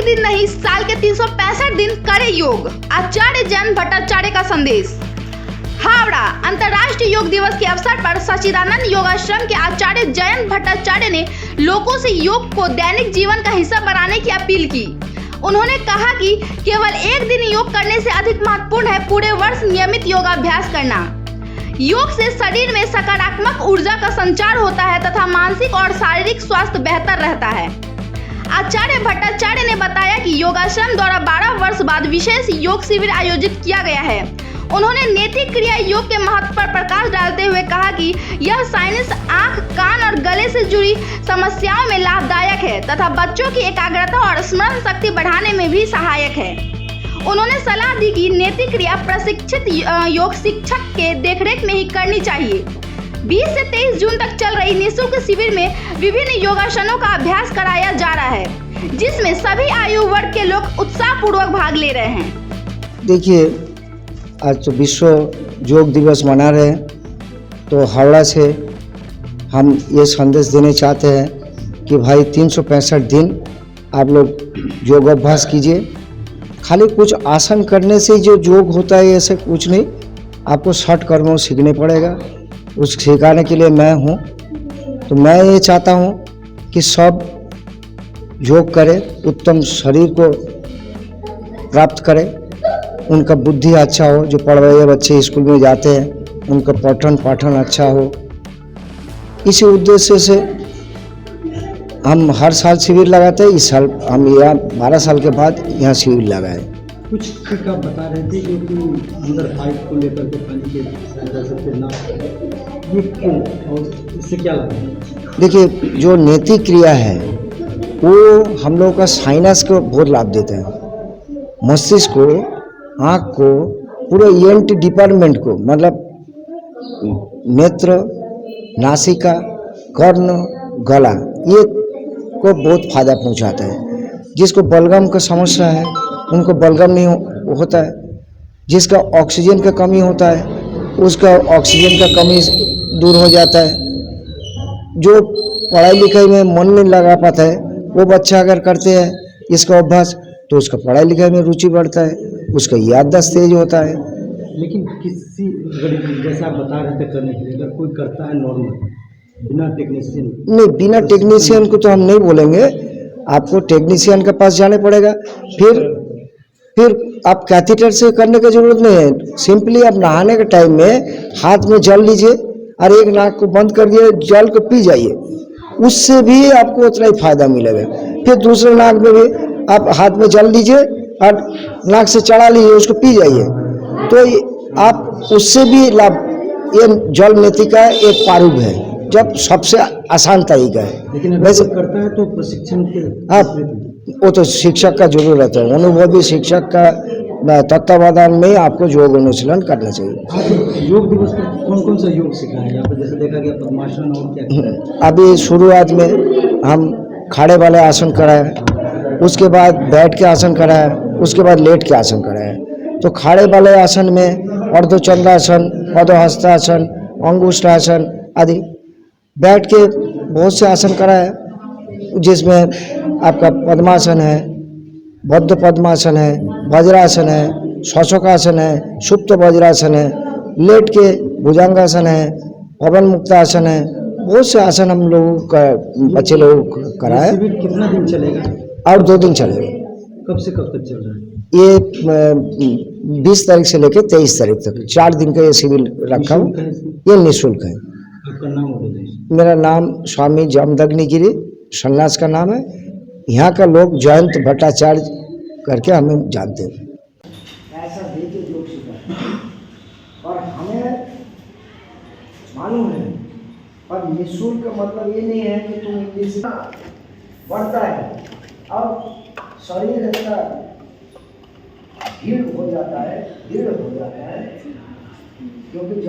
दिन नहीं, साल के 365 दिन करे योग। आचार्य जयंत भट्टाचार्य का संदेश। हावड़ा अंतर्राष्ट्रीय योग दिवस के अवसर पर सच्चिदानंद योगाश्रम के आचार्य जयंत भट्टाचार्य ने लोगों से योग को दैनिक जीवन का हिस्सा बनाने की अपील की। उन्होंने कहा कि केवल एक दिन योग करने से अधिक महत्वपूर्ण है पूरे वर्ष नियमित योगाभ्यास करना। योग से शरीर में सकारात्मक ऊर्जा का संचार होता है तथा मानसिक और शारीरिक स्वास्थ्य बेहतर रहता है। आचार्य भट्टाचार्य ने बताया कि योगाश्रम द्वारा 12 वर्ष बाद विशेष योग शिविर आयोजित किया गया है। उन्होंने नैतिक क्रिया योग के महत्व पर प्रकाश डालते हुए कहा कि यह साइंस आंख, कान और गले से जुड़ी समस्याओं में लाभदायक है तथा बच्चों की एकाग्रता और स्मरण शक्ति बढ़ाने में भी सहायक है। उन्होंने सलाह दी कि नैतिक क्रिया प्रशिक्षित योग शिक्षक के देखरेख में ही करनी चाहिए। 20 से 23 जून तक चल रही निःशुल्क शिविर में विभिन्न योगासनों का अभ्यास कराया जा रहा है, जिसमें सभी आयु वर्ग के लोग उत्साहपूर्वक भाग ले रहे हैं। देखिए, आज तो विश्व योग दिवस मना रहे हैं, तो हावड़ा से हम ये संदेश देने चाहते हैं कि भाई 365 दिन आप लोग योगाभ्यास कीजिए। खाली कुछ आसन करने से जो योग होता है ऐसे कुछ नहीं, आपको 60 कर्मों सीखने पड़ेगा। उस सिखाने के लिए मैं हूँ, तो मैं ये चाहता हूँ कि सब योग करें, उत्तम शरीर को प्राप्त करें, उनका बुद्धि अच्छा हो। जो पढ़ रहे बच्चे स्कूल में जाते हैं उनका पठन पाठन अच्छा हो। इसी उद्देश्य से हम हर साल शिविर लगाते हैं। इस साल हम यहाँ 12 साल के बाद यहाँ शिविर लगाए। कुछ ट्रिक आप बता रहे थे जो कि अंदर फाइट को लेकर के पानी के ना, ये क्यों और इससे क्या लगता है? देखिए, जो नैतिक क्रिया है वो हम लोगों का साइनस को बहुत लाभ देता है। मस्तिष्क को, आँख को, पूरे ENT डिपार्टमेंट को, मतलब नेत्र, नासिका, कर्ण, गला, ये को बहुत फायदा पहुंचाता है। जिसको बलगम का समस्या है उनको बलगम नहीं होता है। जिसका ऑक्सीजन का कमी होता है उसका ऑक्सीजन का कमी दूर हो जाता है। जो पढ़ाई लिखाई में मन नहीं लगा पाता है वो बच्चा अगर करते हैं इसका अभ्यास, तो उसका पढ़ाई लिखाई में रुचि बढ़ता है, उसका याददाश्त तेज होता है। लेकिन किसी जैसा आप बता रहे थे करने के लिए, अगर कोई करता है नॉर्मल बिना टेक्नीशियन, नहीं, बिना टेक्नीशियन को तो हम नहीं बोलेंगे, आपको टेक्नीशियन के पास जाने पड़ेगा। फिर आप कैथेटर से करने की जरूरत नहीं है। सिंपली आप नहाने के टाइम में हाथ में जल लीजिए और एक नाक को बंद कर दिए, जल को पी जाइए, उससे भी आपको उतना ही फायदा मिलेगा। फिर दूसरे नाक में भी आप हाथ में जल लीजिए और नाक से चढ़ा लीजिए, उसको पी जाइए, तो आप उससे भी लाभ। ये जल नीति का एक प्रारूप है, जब सबसे आसान तरीका है। लेकिन वैसे करता है तो प्रशिक्षण के, हाँ, वो तो शिक्षक का जरूरत है। अनुभवी शिक्षक का तत्वावधान में आपको योग अनुशीलन करना चाहिए। योग दिवस पर कौन कौन सा योग सिखाया है? यहाँ जैसे देखा गया पद्मासन और क्या? अभी शुरुआत में हम खड़े वाले आसन कराए, उसके बाद बैठ के आसन कराए, उसके बाद लेट के आसन कराए। तो खड़े वाले आसन में अर्धचंद्रासन, पद्महस्तासन, अंगुष्ठासन आदि, बैठ के बहुत से आसन कराए, जिसमें आपका पद्मासन है, बद्ध पद्मासन है, वज्रासन है, शशकासन है, सुप्त वज्रासन है, लेट के भुजंगासन है, पवन मुक्तासन है। बहुत से आसन हम लोगों का बच्चे लोग कराए। शिविर कितना दिन चलेगा? और 2 दिन चलेगा। कब से कब तक चल रहा है? ये 20 तारीख से लेकर 23 तारीख तक 4 दिन का ये शिविर रखा हूँ। ये निःशुल्क है। आपका नाम हो गया? मेरा नाम स्वामी जमदग्नि गिरी सन्यास का नाम है। यहाँ का लोग जयंत भट्टाचार्य करके हमें जानते हैं। ऐसा देके योग सिखाते और हमें मालूम है, पर निःशुल्क का मतलब ये नहीं है कि तुम इंग्लिश बढ़ता है और शरीर ऐसा दृढ़ हो जाता है, क्योंकि